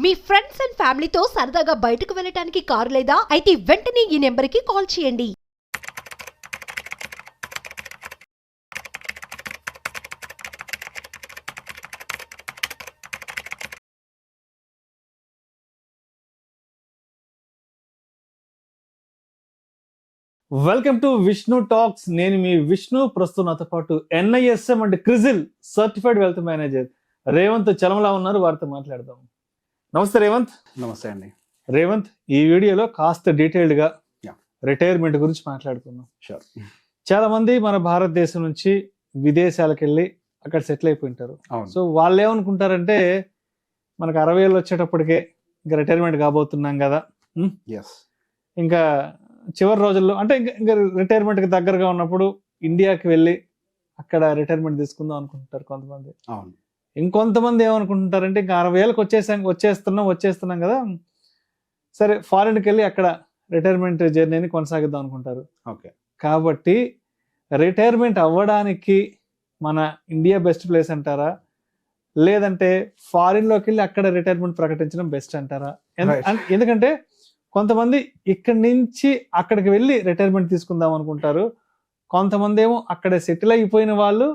Me friends and ఫ్యామిలీతో సరదాగా బయటకు వెళ్ళటానికి కారు లేదా అయితే వెంటనే ఈ నెంబర్కి కాల్ చేయండి. Welcome to Vishnu talks. నేను మీ విష్ణు. ప్రస్తుతం నాతో పాటు NISM అంటే CRISIL certified wealth manager Revanth Chalamala ఉన్నారు. వారితో మాట్లాడదాం. నమస్తే రేవంత్. నమస్తే అండి. రేవంత్, ఈ వీడియోలో కాస్త డీటెయిల్డ్ గా Yeah. రిటైర్మెంట్ గురించి మాట్లాడుకుందాం. షూర్. చాలా మంది మన భారతదేశం నుంచి విదేశాలకు వెళ్ళి అక్కడ సెటిల్ అయిపోయింటారు. అవును. సో వాళ్ళు ఏమనుకుంటారంటే మనకు 60 ఏళ్ళు వచ్చేటప్పటికే ఇంకా రిటైర్మెంట్ కాబోతున్నాం కదా, ఎస్. ఇంకా చివరి రోజుల్లో అంటే ఇంకా రిటైర్మెంట్కి దగ్గరగా ఉన్నప్పుడు ఇండియాకి వెళ్ళి అక్కడ రిటైర్మెంట్ తీసుకుందాం అనుకుంటారు కొంతమంది. అవును. ఇంకొంతమంది ఏమనుకుంటారంటే ఇంకా 60 ఏళ్ళకి వచ్చేస్తున్నాం కదా, సరే ఫారిన్కి వెళ్ళి అక్కడ రిటైర్మెంట్ జర్నీని కొనసాగిద్దాం అనుకుంటారు. ఓకే. కాబట్టి రిటైర్మెంట్ అవ్వడానికి మన ఇండియా బెస్ట్ ప్లేస్ అంటారా, లేదంటే ఫారిన్లోకి వెళ్ళి అక్కడ రిటైర్మెంట్ ప్రకటించడం బెస్ట్ అంటారా? ఎందుకంటే కొంతమంది ఇక్కడి నుంచి అక్కడికి వెళ్ళి రిటైర్మెంట్ తీసుకుందాం అనుకుంటారు. కొంతమంది ఏమో అక్కడే సెటిల్ అయిపోయిన వాళ్ళు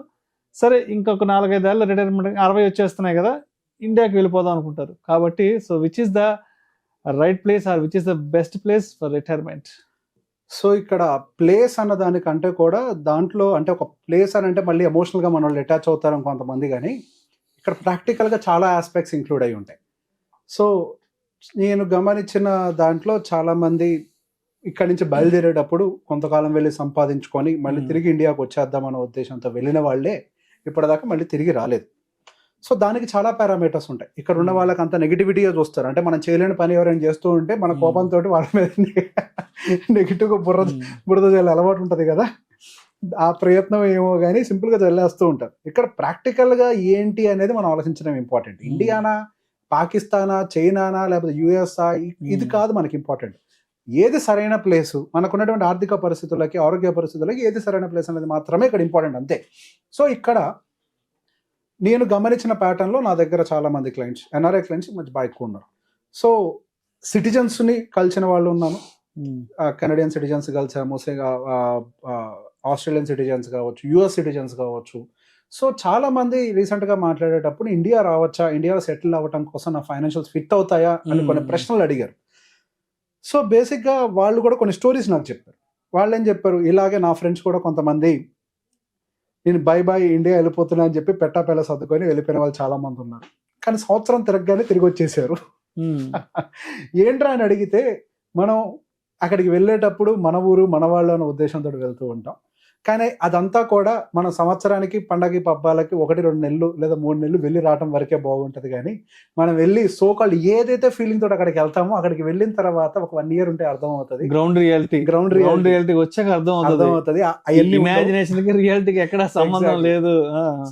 సరే ఇంకొక 4-5 ఏళ్ళ రిటైర్మెంట్ 60 వచ్చేస్తున్నాయి కదా ఇండియాకి వెళ్ళిపోదాం అనుకుంటారు. కాబట్టి so which is the right place or which is the best place for retirement? So ఇక్కడ ప్లేస్ అన్న దానికంటే కూడా దాంట్లో అంటే ఒక ప్లేస్ అని అంటే మళ్ళీ ఎమోషనల్గా మన వాళ్ళు అటాచ్ అవుతారు కొంతమంది, కానీ ఇక్కడ ప్రాక్టికల్గా చాలా ఆస్పెక్ట్స్ ఇంక్లూడ్ అయి ఉంటాయి. సో నేను గమనించిన దాంట్లో చాలామంది ఇక్కడి నుంచి బయలుదేరేటప్పుడు కొంతకాలం వెళ్ళి సంపాదించుకొని మళ్ళీ తిరిగి ఇండియాకి వచ్చేద్దాం అనే ఉద్దేశంతో వెళ్ళిన వాళ్ళే ఇప్పటిదాకా మళ్ళీ తిరిగి రాలేదు. సో దానికి చాలా పారామీటర్స్ ఉంటాయి. ఇక్కడ ఉన్న వాళ్ళకి అంత నెగిటివిటీగా చూస్తారు. అంటే మనం చేయలేని పని ఎవరైనా చేస్తూ ఉంటే మన కోపంతో వాళ్ళ మీద నెగిటివ్గా బురద చల్లే అలవాటు ఉంటుంది కదా, ఆ ప్రయత్నం ఏమో కానీ సింపుల్గా చల్లేస్తూ ఉంటారు. ఇక్కడ ప్రాక్టికల్గా ఏంటి అనేది మనం ఆలోచించడం ఇంపార్టెంట్. ఇండియానా, పాకిస్తానా, చైనానా, లేకపోతే USA, ఇది కాదు మనకి ఇంపార్టెంట్. ఏది సరైన ప్లేసు, మనకున్నటువంటి ఆర్థిక పరిస్థితులకి, ఆరోగ్య పరిస్థితులకి ఏది సరైన ప్లేస్ అనేది మాత్రమే ఇక్కడ ఇంపార్టెంట్, అంతే. సో ఇక్కడ నేను గమనించిన ప్యాటర్న్లో నా దగ్గర చాలా మంది క్లయింట్స్, NRI క్లయింట్స్ మంచి బాగా ఎక్కువ ఉన్నారు. సో సిటిజన్స్ని కలిసిన వాళ్ళు ఉన్నాను. కెనడియన్ సిటిజన్స్ కలిసాము, ఆస్ట్రేలియన్ సిటిజన్స్ కావచ్చు, US సిటిజన్స్ కావచ్చు. సో చాలా మంది రీసెంట్గా మాట్లాడేటప్పుడు ఇండియా రావచ్చా, ఇండియాలో సెటిల్ అవ్వటం కోసం నా ఫైనాన్షియల్స్ ఫిట్ అవుతాయా అని కొన్ని ప్రశ్నలు అడిగారు. సో బేసిక్గా వాళ్ళు కూడా కొన్ని స్టోరీస్ నాకు చెప్పారు. వాళ్ళు ఏం చెప్పారు, ఇలాగే నా ఫ్రెండ్స్ కూడా కొంతమంది నేను బై ఇండియా వెళ్ళిపోతున్నా అని చెప్పి పెట్టాపెల్ల సర్దుకొని వెళ్ళిపోయిన వాళ్ళు చాలా మంది ఉన్నారు. కానీ సంవత్సరం తిరగగానే తిరిగి వచ్చేసారు. ఏంట్రా అని అడిగితే మనం అక్కడికి వెళ్ళేటప్పుడు మన ఊరు మన వాళ్ళు అనే ఉద్దేశంతో వెళ్తూ ఉంటాం. కానీ అదంతా కూడా మనం సంవత్సరానికి పండగకి పబ్బాలకి 1-2 నెలలు లేదా 3 నెలలు వెళ్ళి రావడం వరకే బాగుంటుంది. కానీ మనం వెళ్ళి సోకాల్ ఏదైతే ఫీలింగ్ తోటి అక్కడికి వెళ్తామో అక్కడికి వెళ్ళిన తర్వాత ఒక 1 year ఉంటే అర్థం అవుతుంది. గ్రౌండ్ రియాలిటీ వచ్చాక అర్థం అవుతుంది. ఇమాజినేషన్ కి రియాలిటీకి ఎక్కడ సంబంధం లేదు.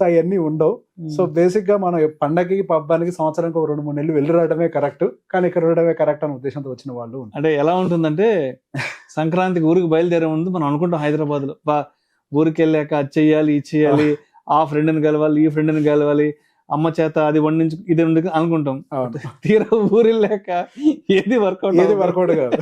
సో అవన్నీ ఉండవు. సో బేసిక్ గా మనం పండగకి పబ్బానికి సంవత్సరానికి 2-3 నెలలు వెళ్ళి రావడమే కరెక్ట్, కానీ ఇక్కడ ఉండడమే కరెక్ట్ అనే ఉద్దేశంతో వచ్చిన వాళ్ళు. అంటే ఎలా ఉంటుందంటే సంక్రాంతికి ఊరికి బయలుదేరే ముందు మనం అనుకుంటాం హైదరాబాద్ లో ఊరికి వెళ్ళాక అది చెయ్యాలి, ఇది చెయ్యాలి, ఆ ఫ్రెండ్ని కలవాలి, ఈ ఫ్రెండ్ని కలవాలి, అమ్మ చేత అది వండించు ఇది అనుకుంటాం. తీరా ఊరు వెళ్ళాక ఏది వర్కౌట్ కాదు.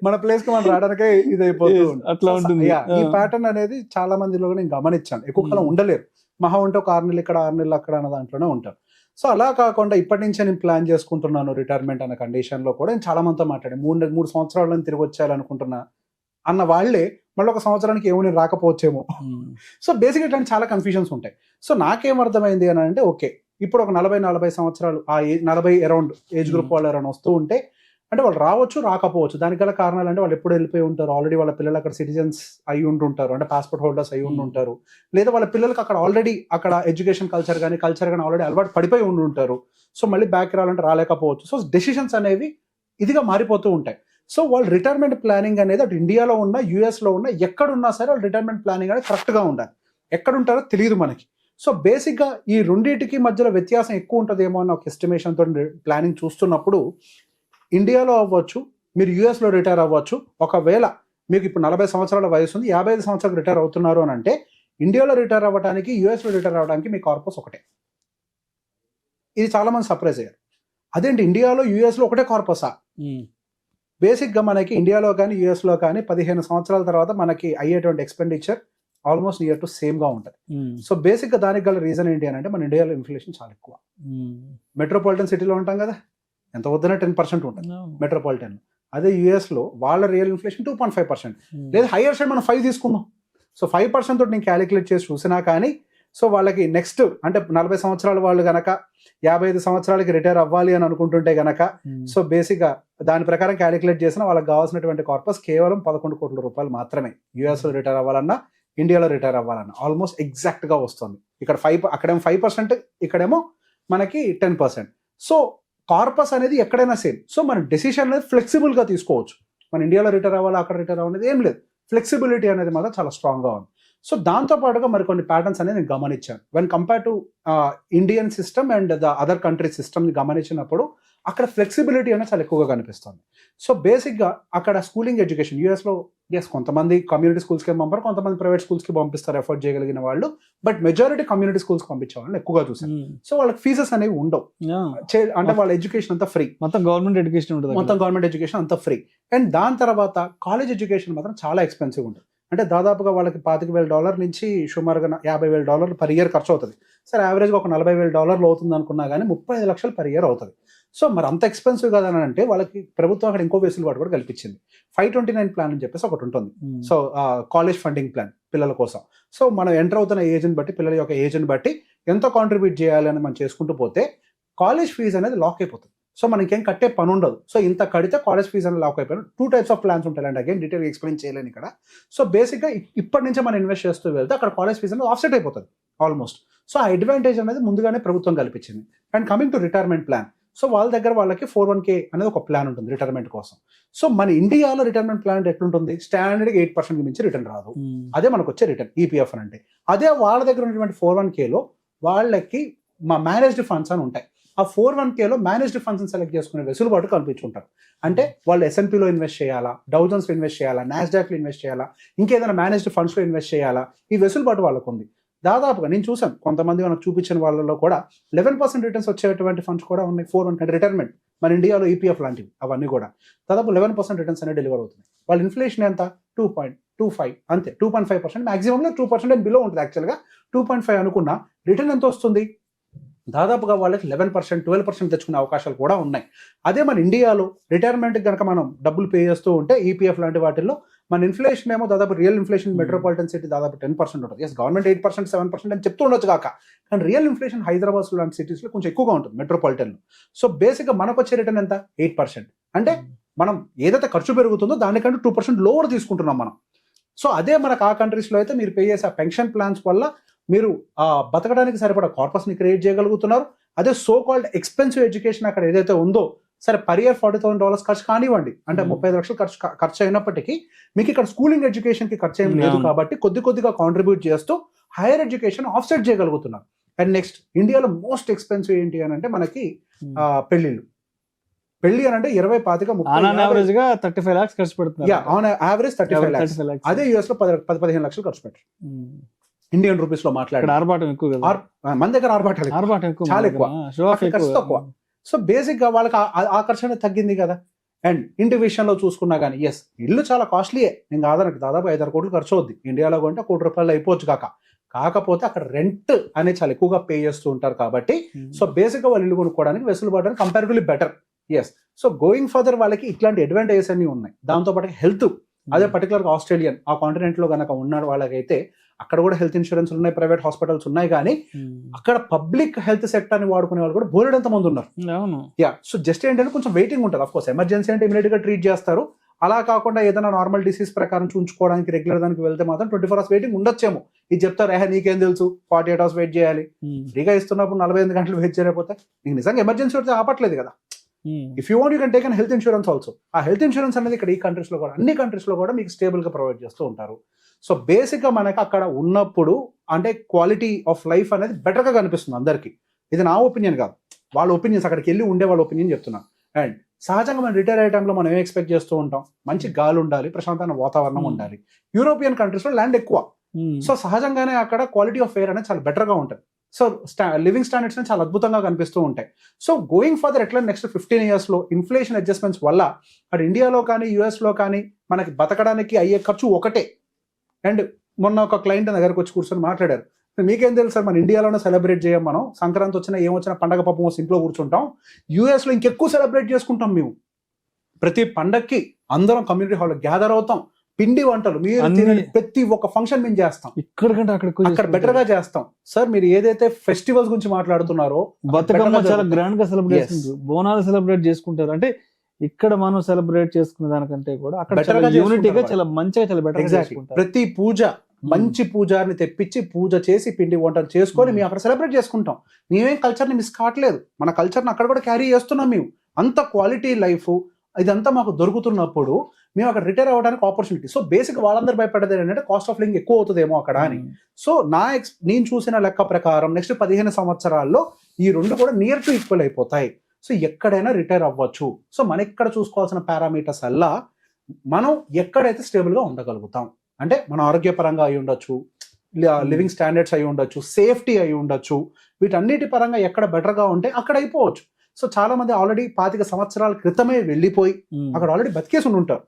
మన ప్లేస్ కి మనం రావడానికే ఇది అయిపోతుంది. అట్లా ఉంటుంది. ఈ ప్యాటర్న్ అనేది చాలా మందిలో నేను గమనించాను. ఎక్కువ కాలం ఉండలేరు, మహా ఉంటే ఒక 6 నెలలు ఇక్కడ 6 నెలలు అక్కడ అన్న దాంట్లోనే ఉంటారు. సో అలా కాకుండా ఇప్పటి నుంచే నేను ప్లాన్ చేసుకుంటున్నాను రిటైర్మెంట్ అన్న కండిషన్లో కూడా నేను చాలా మందితో మాట్లాడి 3 సంవత్సరాలను తిరిగి వచ్చేయాలనుకుంటున్నా అన్న వాళ్ళే మళ్ళీ ఒక సంవత్సరానికి ఏమో నేను రాకపోవచ్చేమో. సో బేసిక్గా ఇట్లాంటి చాలా కన్ఫ్యూజన్స్ ఉంటాయి. సో నాకేం అర్థమైంది అని అంటే, ఓకే ఇప్పుడు ఒక 40 సంవత్సరాలు ఆ ఏజ్ 40 అరౌండ్ ఏజ్ గ్రూప్ వాళ్ళు ఎవరైనా వస్తూ ఉంటే అంటే వాళ్ళు రావచ్చు రాకపోవచ్చు. దానికి గల కారణాలు అంటే వాళ్ళు ఎప్పుడు వెళ్ళిపోయి ఉంటారు, ఆల్రెడీ వాళ్ళ పిల్లలు అక్కడ సిటిజన్స్ అయి ఉంటుంటారు, అంటే పాస్పోర్ట్ హోల్డర్స్ అయి ఉంటుంటారు, లేదా వాళ్ళ పిల్లలకి అక్కడ ఆల్రెడీ అక్కడ ఎడ్యుకేషన్ కల్చర్ కానీ ఆల్రెడీ అలవాటు పడిపోయి ఉంటుంటారు. సో మళ్ళీ బ్యాక్ రావాలంటే రాలేకపోవచ్చు. సో డెసిషన్స్ అనేవి ఇదిగా మారిపోతూ ఉంటాయి. సో వాళ్ళు రిటైర్మెంట్ ప్లానింగ్ అనేది అటు ఇండియాలో ఉన్న, US లో ఉన్న, ఎక్కడున్నా సరే వాళ్ళు రిటైర్మెంట్ ప్లానింగ్ అనేది కరెక్ట్గా ఉండాలి. ఎక్కడ ఉంటారో తెలియదు మనకి. సో బేసిక్గా ఈ రెండింటికి మధ్యలో వ్యత్యాసం ఎక్కువ ఉంటుందేమో అన్న ఒక ఎస్టిమేషన్తో ప్లానింగ్ చూస్తున్నప్పుడు ఇండియాలో అవ్వచ్చు, మీరు US లో రిటైర్ అవ్వచ్చు. ఒకవేళ మీకు ఇప్పుడు 40 సంవత్సరాల వయసు ఉంది, 55 సంవత్సరాలు రిటైర్ అవుతున్నారు అని అంటే ఇండియాలో రిటైర్ అవ్వడానికి, US లో రిటైర్ అవ్వడానికి మీ కార్పస్ ఒకటే. ఇది చాలామంది సర్ప్రైజ్ అయ్యారు. అదేంటి ఇండియాలో యుఎస్ లో ఒకటే కార్పసా? బేసిక్ గా మనకి ఇండియాలో కానీ యుఎస్ లో కానీ 15 సంవత్సరాల తర్వాత మనకి అయ్యేటువంటి expenditure almost near to same గా ఉంటుంది. సో బేసిక్ గా దానికి గల రీజన్ ఏంటి అని అంటే మన ఇండియాలో ఇన్ఫ్లేషన్ చాలా ఎక్కువ. మెట్రోపాలిటన్ సిటీలో ఉంటాం కదా, ఎంత వద్దనే 10% ఉంటుంది మెట్రోపాలిటన్. అదే యుఎస్ లో వాళ్ళ రియల్ ఇన్ఫ్లేషన్ 2.5%, లేదా హైయర్ సైడ్ మనం 5 తీసుకుందాం. సో 5% తోటి నేను క్యాలిక్యులేట్ చేసి చూసినా కానీ సో వాళ్ళకి నెక్స్ట్ అంటే 40 సంవత్సరాల వాళ్ళు గనక 55 సంవత్సరాలకి రిటైర్ అవ్వాలి అని అనుకుంటుంటే గనక సో బేసిక్ గా దాని ప్రకారం క్యాలిక్యులేట్ చేసిన వాళ్ళకి కావాల్సినటువంటి కార్పస్ కేవలం 11 కోట్ల రూపాయలు మాత్రమే. యుఎస్ లో రిటైర్ అవ్వాలన్నా ఇండియాలో రిటైర్ అవ్వాలన్నా ఆల్మోస్ట్ ఎగ్జాక్ట్ గా వస్తుంది. ఇక్కడ 5, అక్కడేమో 5%, ఇక్కడేమో మనకి 10%. సో కార్పస్ అనేది ఎక్కడైనా సేమ్. సో మన డెసిషన్ అనేది ఫ్లెక్సిబుల్ గా తీసుకోవచ్చు. మన ఇండియాలో రిటైర్ అవ్వాలి, అక్కడ రిటైర్ అవ్వనేది ఏం లేదు. ఫ్లెక్సిబిలిటీ అనేది మాత్రం చాలా స్ట్రాంగ్ గా ఉంది. సో దాంతో పాటుగా మరికొన్ని ప్యాటర్న్స్ అనేది నేను గమనించాను. When compare to Indian system and the other country system ని గమనించినప్పుడు అక్కడ ఫ్లెక్సిబిలిటీ అనేది చాలా ఎక్కువగా కనిపిస్తుంది. సో బేసిక్ గా అక్కడ స్కూలింగ్ ఎడ్యుకేషన్ యుఎస్ లో కొంతమంది కమ్యూనిటీ స్కూల్స్కి పంపారు, కొంతమంది ప్రైవేట్ స్కూల్స్కి పంపిస్తారు ఎఫర్ట్ చేయగలిగిన వాళ్ళు. బట్ మెజారిటీ కమ్యూనిటీ స్కూల్స్కి పంపించే వాళ్ళని ఎక్కువగా చూసాను. సో వాళ్ళకి ఫీజెస్ అనేవి ఉండవు, అంటే వాళ్ళ ఎడ్యుకేషన్ అంతా ఫ్రీ, మొత్తం గవర్నమెంట్ ఎడ్యుకేషన్ ఉంటుంది, మొత్తం గవర్నమెంట్ ఎడ్యుకేషన్ అంతా ఫ్రీ. అండ్ దాని తర్వాత కాలేజ్ ఎడ్యుకేషన్ మాత్రం చాలా ఎక్స్పెన్సివ్ ఉంటుంది. అంటే దాదాపుగా వాళ్ళకి $25,000 నుంచి సుమారుగా $50,000 పర్ ఇయర్ ఖర్చు అవుతుంది. సరే యావరేజ్గా ఒక $40,000 అవుతుంది అనుకున్నా కానీ 35 లక్షలు పర్ ఇయర్ అవుతుంది. సో మరి అంత ఎక్స్పెన్సివ్ కదని అంటే వాళ్ళకి ప్రభుత్వం అక్కడ ఇంకో వెసులుబాటు కూడా కల్పించింది. 529 ప్లాన్ అని చెప్పేసి ఒకటి ఉంటుంది. సో కాలేజ్ ఫండింగ్ ప్లాన్ పిల్లల కోసం. సో మనం ఎంటర్ అవుతున్న ఏజ్ని బట్టి, పిల్లల యొక్క ఏజ్ని బట్టి ఎంత కాంట్రిబ్యూట్ చేయాలి అని మనం చేసుకుంటూ పోతే కాలేజ్ ఫీజు అనేది లాక్ అయిపోతుంది. సో మనకి ఏం కట్టే పని ఉండదు. సో ఇంత కడితే కాలేజ్ ఫీజు అనేది లాక్ అయిపోయింది. 2 types ఆఫ్ ప్లాన్స్ ఉంటాయి అండి, అగైన్ డీటెయిల్గా ఎక్స్ప్లెయిన్ చేయలేను ఇక్కడ. సో బేసిక్గా ఇప్పటి నుంచే మనం ఇన్వెస్ట్ చేస్తూ వెళ్తే అక్కడ కాలేజ్ ఫీజు అనేది ఆఫ్సెట్ అయిపోతుంది ఆల్మోస్ట్. సో ఆ అడ్వాంటేజ్ అనేది ముందుగానే ప్రభుత్వం కల్పించింది. And coming to retirement plan, so వాళ్ళ దగ్గర వాళ్ళకి 401k అనేది ఒక ప్లాన్ ఉంటుంది రిటైర్మెంట్ కోసం. సో మన ఇండియాలో రిటైర్మెంట్ ప్లాన్ ఎట్లుంటుంది, స్టాండర్డ్గా 8% మించి రిటర్న్ రాదు. అదే మనకు వచ్చే రిటర్న్ ఈపీఎఫ్ అని అంటే. అదే వాళ్ళ దగ్గర ఉన్నటువంటి 401kలో వాళ్ళకి మా మేనేజ్డ్ ఫండ్స్ అని ఉంటాయి. ఆ 401kలో మేనేజ్డ్ ఫండ్స్ సెలెక్ట్ చేసుకునే వెసులుబాటు కల్పించుంటారు. అంటే వాళ్ళు S&Pలో ఇన్వెస్ట్ చేయాలా, డౌజన్స్లో ఇన్వెస్ట్ చేయాలా, నాస్డాక్లో ఇన్వెస్ట్ చేయాలా, ఇంకేదైనా మేనేజ్డ్ ఫండ్స్లో ఇన్వెస్ట్ చేయాలా, ఈ వెసులుబాటు వాళ్ళకు ఉంది. దాదాపుగా నేను చూసాను కొంతమంది మనకు చూపించిన వాళ్ళలో కూడా 11% రిటర్న్స్ వచ్చేటువంటి ఫండ్స్ కూడా ఉన్నాయి. 401k రిటైర్మెంట్ మన ఇండియాలో ఈపీఎఫ్ లాంటివి అవన్నీ కూడా దాదాపు 11% రిటర్న్స్ అనేది డెలివర్ అవుతున్నాయి. వాళ్ళ ఇన్ఫ్లేషన్ ఎంత 2.25 అంతే, 2.5%, మాక్సిమంలో 2% బిలో ఉంటుంది. యాక్చువల్గా 2.5 అనుకున్న రిటర్న్ ఎంత వస్తుంది, దాదాపుగా వాళ్ళకి 11%, 12% తెచ్చుకునే అవకాశాలు కూడా ఉన్నాయి. అదే మన ఇండియాలో రిటైర్మెంట్కి కనుక మనం డబ్బులు పే చేస్తూ ఉంటే ఈపీఎఫ్ లాంటి వాటిల్లో మన ఇన్ఫ్లేషన్ ఏమో దాదాపు రియల్ ఇన్ఫ్లేషన్ మెట్రోపాలిటన్ సిటీ దాదాపు 10% ఉంటుంది. గవర్నమెంట్ 8%, 7% అని చెప్తూ ఉండొచ్చు కాక, కానీ రియల్ ఇన్ఫ్లేషన్ హైదరాబాద్ లాంటి సిటీస్లో కొంచెం ఎక్కువగా ఉంటుంది మెట్రోపాలిటన్లో. సో బేసిక్గా మనకు వచ్చే రిటర్న్ ఎంత 8%. అంటే మనం ఏదైతే ఖర్చు పెరుగుతుందో దానికంటే 2% లోవర్ తీసుకుంటున్నాం మనం. సో అదే మనకు ఆ కంట్రీస్లో అయితే మీరు పే చేసే పెన్షన్ ప్లాన్స్ వల్ల మీరు బతకడానికి సరిపడా కార్పస్ని క్రియేట్ చేయగలుగుతున్నారు. అదే సో కాల్డ్ ఎక్స్పెన్సివ్ ఎడ్యుకేషన్ అక్కడ ఏదైతే ఉందో, సరే పర్ ఇయర్ $40,000 ఖర్చు కానివ్వండి, అంటే 35 లక్షలు ఖర్చు అయినప్పటికీ మీకు ఇక్కడ స్కూలింగ్ ఎడ్యుకేషన్కి ఖర్చు ఏం లేదు కాబట్టి కొద్దిగా కాంట్రిబ్యూట్ చేస్తూ హైయర్ ఎడ్యుకేషన్ ఆఫ్సెట్ చేయగలుగుతున్నారు. అండ్ నెక్స్ట్ ఇండియాలో మోస్ట్ ఎక్స్పెన్సివ్ ఏంటి అని అంటే మనకి పెళ్లిళ్ళు. పెళ్లి అని అంటే 20-25 35 lakhs ఖర్చు పెడుతున్నారు. Average 35 lakhs. అదే యూఎస్ లో 10-15 లక్షలు ఖర్చు పెట్టారు. ఇండియన్ రూపీస్ లో మాట్లాడే ఆర్భాటం ఎక్కువ కదా, మన దగ్గర ఆర్భాటం ఎక్కువ, చాలా ఎక్కువ, ఖర్చు తక్కువ. సో బేసిక్ గా వాళ్ళకి ఆకర్షణ తగ్గింది కదా. అండ్ ఇంటి విషయంలో చూసుకున్నా కానీ ఇల్లు చాలా కాస్ట్లీయే, నేను కాదనకు దాదాపు 5-6 కోట్లు ఖర్చు అవుద్ది. ఇండియాలో కొంటే ₹1 అయిపోవచ్చు కాకపోతే అక్కడ రెంట్ అనేది చాలా ఎక్కువగా పే చేస్తూ ఉంటారు కాబట్టి సో బేసిక్ గా వాళ్ళు ఇల్లు కొనుక్కోవడానికి వెసులుబాటు comparatively better. So going further వాళ్ళకి ఇట్లాంటి అడ్వాంటేజెస్ అన్ని ఉన్నాయి. దాంతోపాటు హెల్త్, అదే పర్టికులర్గా ఆస్ట్రేలియన్ ఆ కాంటినెంట్ లో కనుక ఉన్న వాళ్ళకైతే అక్కడ కూడా హెల్త్ ఇన్సూరెన్స్ ఉన్నాయి, ప్రైవేట్ హాస్పిటల్స్ ఉన్నాయి, కానీ అక్కడ పబ్లిక్ హెల్త్ సెక్టర్ ని వాడుకునే వాళ్ళు కూడా బోలెడంత మంది ఉన్నారు. సో జస్ట్ ఏంటంటే కొంచెం వెయిటింగ్ ఉంటుంది. అఫ్ కోర్స్ ఎమర్జెన్సీ అంటే ఇమీడియట్ గా ట్రీట్ చేస్తారు. అలా కాకుండా ఏదైనా నార్మల్ డిసీజ్ ప్రకారం చూంచుకోవడానికి రెగ్యులర్ దానికి వెళ్తే మాత్రం 24 hours వెయిటింగ్ ఉండొచ్చేమో. ఇది చెప్తారు, నీకేం తెలుసు 48 hours వెయిట్ చేయాలి, ఫ్రీగా ఇస్తున్నప్పుడు 48 గంటలు వెయిట్ చేయలేకపోతే నీకు నిజంగా ఎమర్జెన్సీ వస్తే ఆపట్లేదు కదా. If you want you can take an health insurance also. ఆ హెల్త్ ఇన్సూరెన్స్ అనేది ఇక్కడ ఈ కంట్రీస్ లో కూడా, అన్ని కంట్రీస్ లో కూడా మీకు స్టేబుల్ గా ప్రొవైడ్ చేస్తూ ఉంటారు. సో బేసిక్ గా మనకి అక్కడ ఉన్నప్పుడు అంటే క్వాలిటీ ఆఫ్ లైఫ్ అనేది బెటర్ గా కనిపిస్తుంది అందరికి. ఇది నా ఒపీనియన్ కాదు, వాళ్ళ ఒపీనియన్స్, అక్కడికి వెళ్ళి ఉండే వాళ్ళ ఒపీనియన్ చెప్తున్నాను. అండ్ సహజంగా మనం రిటైర్ అయ్యే టైంలో మనం ఏం ఎక్స్పెక్ట్ చేస్తూ ఉంటాం, మంచి గాలి ఉండాలి, ప్రశాంతమైన వాతావరణం ఉండాలి. యూరోపియన్ కంట్రీస్ లో ల్యాండ్ ఎక్కువ, సో సహజంగానే అక్కడ క్వాలిటీ ఆఫ్ ఎయిర్ అనేది చాలా బెటర్ గా ఉంటుంది. సో లివింగ్ స్టాండర్డ్స్ చాలా అద్భుతంగా కనిపిస్తూ ఉంటాయి. సో గోయింగ్ ఫర్దర్ ఎట్లా నెక్స్ట్ 15 years లో ఇన్ఫ్లేషన్ అడ్జస్ట్మెంట్స్ వల్ల అటు ఇండియాలో కానీ యూఎస్లో కానీ మనకి బతకడానికి అయ్యే ఖర్చు ఒకటే. అండ్ మొన్న ఒక క్లయింట్ దగ్గరకు వచ్చి కూర్చొని మాట్లాడారు, మీకేం తెలుసు సార్, మన ఇండియాలోనే సెలబ్రేట్ చేయం, మనం సంక్రాంతి వచ్చినా ఏమొచ్చినా పండగ పాపం వస్తే ఇంట్లో కూర్చుంటాం, యూఎస్లో ఇంకెక్కువ సెలబ్రేట్ చేసుకుంటాం మేము. ప్రతి పండగకి అందరం కమ్యూనిటీ హాల్లో గ్యాదర్ అవుతాం, పిండి వంటలు మీరు తినే ప్రతి ఒక్క ఫంక్షన్ మేము చేస్తాం, ఇక్కడికంటే అక్కడ బెటర్ గా చేస్తాం. సార్ మీరు ఏదైతే ఫెస్టివల్స్ గురించి మాట్లాడుతున్నారో బతుకమ్మ చాలా గ్రాండ్ గా సెలబ్రేట్ చేసుకుంటారు, బోనాలు సెలబ్రేట్ చేసుకుంటారు. అంటే ఇక్కడ మనం సెలబ్రేట్ చేసుకునే దానికంటే కూడా అక్కడ యూనిటీగా చాలా మంచిగా చాలా బెటర్ చేసుకుంటారు. ప్రతి పూజ మంచి పూజారిని తెప్పించి పూజ చేసి పిండి వంటలు చేసుకొని మేము అక్కడ సెలబ్రేట్ చేసుకుంటాం. మేమేం కల్చర్ని మిస్ కావట్లేదు, మన కల్చర్ని అక్కడ కూడా క్యారీ చేస్తున్నాం. మేము అంత క్వాలిటీ లైఫ్ ఇదంతా మాకు దొరుకుతున్నప్పుడు మేము అక్కడ రిటైర్ అవ్వడానికి ఆపర్చునిటీ. సో బేసిక్ వాళ్ళందరూ భయపడేది ఏంటంటే కాస్ట్ ఆఫ్ లివింగ్ ఎక్కువ అవుతుందేమో అక్కడ అని. సో నేను చూసిన లెక్క ప్రకారం నెక్స్ట్ 15 సంవత్సరాల్లో ఈ రెండు కూడా నియర్ టు ఈక్వల్ అయిపోతాయి. సో ఎక్కడైనా రిటైర్ అవ్వచ్చు. సో మన ఇక్కడ చూసుకోవాల్సిన పారామీటర్స్ అల్లా మనం ఎక్కడైతే స్టేబుల్గా ఉండగలుగుతాం, అంటే మన ఆరోగ్యపరంగా అయి ఉండొచ్చు, లివింగ్ స్టాండర్డ్స్ అయి ఉండొచ్చు, సేఫ్టీ అయి ఉండొచ్చు, వీటన్నిటి పరంగా ఎక్కడ బెటర్గా ఉంటే అక్కడ అయిపోవచ్చు. సో చాలా మంది ఆల్రెడీ 25 సంవత్సరాల క్రితమే వెళ్ళిపోయి అక్కడ ఆల్రెడీ బతికేసి ఉంటారు.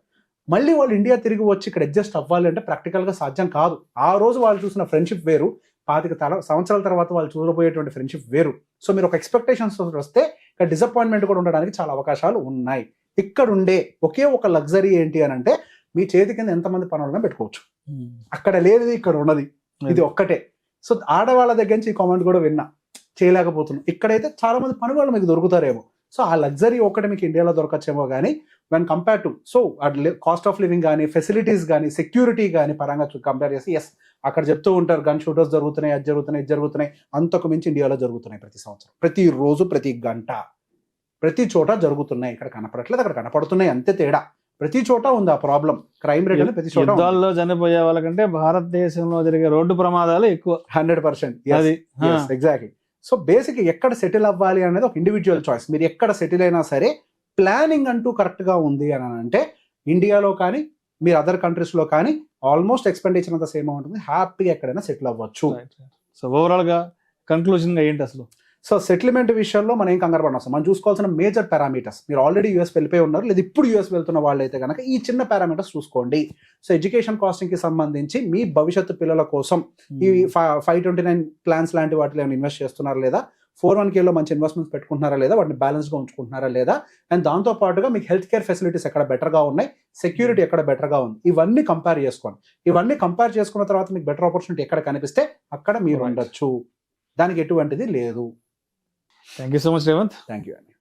మళ్ళీ వాళ్ళు ఇండియా తిరిగి వచ్చి ఇక్కడ అడ్జస్ట్ అవ్వాలి అంటే ప్రాక్టికల్గా సాధ్యం కాదు. ఆ రోజు వాళ్ళు చూసిన ఫ్రెండ్షిప్ వేరు, 25 సంవత్సరాల తర్వాత వాళ్ళు చూడబోయేటువంటి ఫ్రెండ్షిప్ వేరు. సో మీరు ఒక ఎక్స్పెక్టేషన్స్ వస్తే ఇక్కడ డిసప్పాయింట్మెంట్ కూడా ఉండడానికి చాలా అవకాశాలు ఉన్నాయి. ఇక్కడ ఉండే ఒకే ఒక లగ్జరీ ఏంటి అని అంటే మీ చేతి కింద ఎంతమంది పనులను పెట్టుకోవచ్చు. అక్కడ లేనిది ఇక్కడ ఉన్నది ఇది ఒక్కటే. సో ఆడవాళ్ళ దగ్గర నుంచి ఈ కామెంట్ కూడా విన్నా, చేయలేకపోతున్నాం. ఇక్కడైతే చాలా మంది పని వాళ్ళు మీకు దొరుకుతారేమో. సో ఆ లగ్జరీ ఒకటి మీకు ఇండియాలో దొరకచ్చేమో, కానీ when compare to so cost of living కానీ ఫెసిలిటీస్ కానీ సెక్యూరిటీ కానీ పరంగా కంపేర్ చేసి ఎస్ అక్కడ చెప్తూ ఉంటారు గన్ షూటర్స్ జరుగుతున్నాయి, అది జరుగుతున్నాయి, ఇది జరుగుతున్నాయి, అంతకు మించి ఇండియాలో జరుగుతున్నాయి. ప్రతి సంవత్సరం, ప్రతిరోజు, ప్రతి గంట, ప్రతి చోట జరుగుతున్నాయి. ఇక్కడ కనపడట్లేదు, అక్కడ కనపడుతున్నాయి, అంతే తేడా. ప్రతి చోట ఉంది ఆ ప్రాబ్లం. క్రైమ్ రేట్ ప్రతి చోట. యుద్ధాల్లో చనిపోయే వాళ్ళకంటే భారతదేశంలో జరిగే రోడ్డు ప్రమాదాలు ఎక్కువ. 100%. ఎగ్జాక్ట్లీ. సో బేసిక్ ఎక్కడ సెటిల్ అవ్వాలి అనేది ఒక ఇండివిజువల్ చాయిస్. మీరు ఎక్కడ సెటిల్ అయినా సరే ప్లానింగ్ అంటూ కరెక్ట్గా ఉంది అని అంటే ఇండియాలో కానీ మీరు అదర్ కంట్రీస్లో కానీ ఆల్మోస్ట్ ఎక్స్పెండిచర్ అంతా సేమ్ ఉంటుంది, హ్యాపీగా ఎక్కడైనా సెటిల్ అవ్వచ్చు. సో ఓవరాల్గా కన్క్లూజన్గా ఏంటి అసలు? సో సెటిల్మెంట్ విషయంలో మనం ఏం కంగారు పడిన అవసరం, మనం చూసుకోవాల్సిన మేజర్ పారామీటర్స్, మీరు ఆల్రెడీ యూఎస్ వెళ్ళిపోయి ఉన్నారు లేదా ఇప్పుడు యూఎస్ వెళ్తున్న వాళ్ళు అయితే కనుక ఈ చిన్న పారామీటర్స్ చూసుకోండి. సో ఎడ్యుకేషన్ కాస్టింగ్కి సంబంధించి మీ భవిష్యత్తు పిల్లల కోసం ఈ 529 ప్లాన్స్ లాంటి వాటిలో ఏమైనా ఇన్వెస్ట్ చేస్తున్నారా లేదా, 401kలో మంచి ఇన్వెస్ట్మెంట్స్ పెట్టుకుంటున్నారా లేదా, వాటిని బ్యాలెన్స్గా ఉంచుకుంటున్నారా లేదా, అండ్ దాంతో పాటుగా మీకు హెల్త్ కేర్ ఫెసిలిటీస్ ఎక్కడ బెటర్గా ఉన్నాయి, సెక్యూరిటీ ఎక్కడ బెటర్గా ఉంది, ఇవన్నీ కంపేర్ చేసుకోండి. ఇవన్నీ కంపేర్ చేసుకున్న తర్వాత మీకు బెటర్ ఆపర్చునిటీ ఎక్కడ కనిపిస్తే అక్కడ మీరు ఉండొచ్చు, దానికి ఎటువంటిది లేదు. Thank you so much Revanth. Thank you అండి.